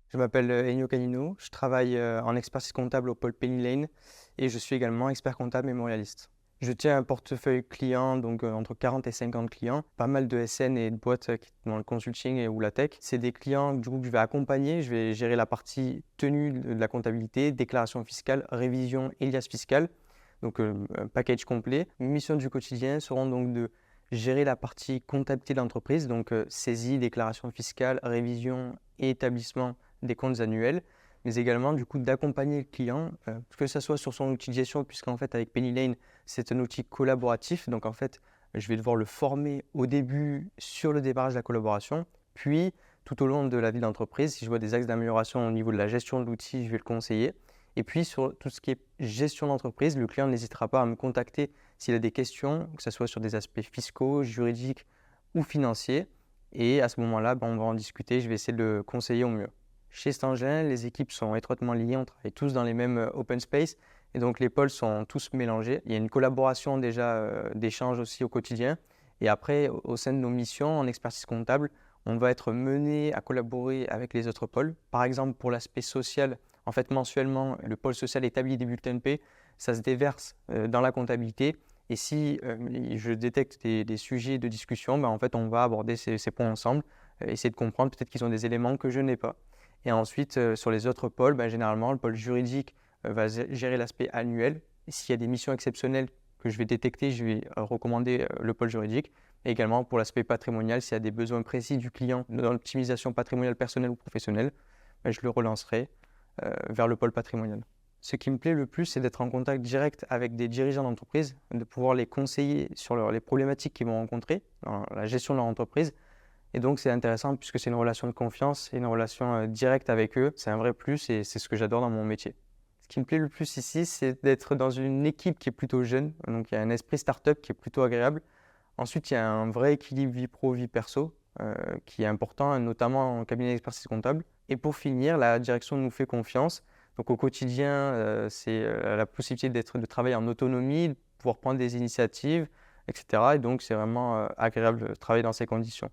Je m'appelle Ennio Canino, je travaille en expertise comptable au pôle Penny Lane et je suis également expert comptable mémorialiste. Je tiens un portefeuille client, donc entre 40 et 50 clients, pas mal de SN et de boîtes qui sont dans le consulting ou la tech. C'est des clients du coup, que je vais accompagner, je vais gérer la partie tenue de la comptabilité, déclaration fiscale, révision et liasse fiscale, donc un package complet. Mes missions du quotidien seront donc de gérer la partie comptabilité de l'entreprise, donc saisie, déclaration fiscale, révision et établissement des comptes annuels, mais également du coup d'accompagner le client, que ce soit sur son outil de gestion, puisqu'en fait avec Penny Lane, c'est un outil collaboratif. Donc en fait, je vais devoir le former au début sur le démarrage de la collaboration, puis tout au long de la vie d'entreprise. Si je vois des axes d'amélioration au niveau de la gestion de l'outil, je vais le conseiller. Et puis sur tout ce qui est gestion d'entreprise, le client n'hésitera pas à me contacter s'il a des questions, que ce soit sur des aspects fiscaux, juridiques ou financiers. Et à ce moment-là, on va en discuter, je vais essayer de le conseiller au mieux. Chez Stangin, les équipes sont étroitement liées, on travaille tous dans les mêmes open space et donc les pôles sont tous mélangés. Il y a une collaboration déjà d'échange aussi au quotidien. Et après, au sein de nos missions en expertise comptable, on va être mené à collaborer avec les autres pôles. Par exemple, pour l'aspect social, en fait, mensuellement, le pôle social établit des bulletins de paie, ça se déverse dans la comptabilité. Et si je détecte des sujets de discussion, en fait, on va aborder ces points ensemble, essayer de comprendre peut-être qu'ils ont des éléments que je n'ai pas. Et ensuite, sur les autres pôles, généralement, le pôle juridique va gérer l'aspect annuel. Et s'il y a des missions exceptionnelles que je vais détecter, je vais recommander le pôle juridique. Et également pour l'aspect patrimonial, s'il y a des besoins précis du client dans l'optimisation patrimoniale personnelle ou professionnelle, je le relancerai vers le pôle patrimonial. Ce qui me plaît le plus, c'est d'être en contact direct avec des dirigeants d'entreprise, de pouvoir les conseiller sur les problématiques qu'ils vont rencontrer dans la gestion de leur entreprise. Et donc, c'est intéressant puisque c'est une relation de confiance et une relation directe avec eux. C'est un vrai plus et c'est ce que j'adore dans mon métier. Ce qui me plaît le plus ici, c'est d'être dans une équipe qui est plutôt jeune. Donc, il y a un esprit startup qui est plutôt agréable. Ensuite, il y a un vrai équilibre vie pro, vie perso qui est important, notamment en cabinet d'expertise comptable. Et pour finir, la direction nous fait confiance. Donc, au quotidien, c'est la possibilité de travailler en autonomie, de pouvoir prendre des initiatives, etc. Et donc, c'est vraiment agréable de travailler dans ces conditions.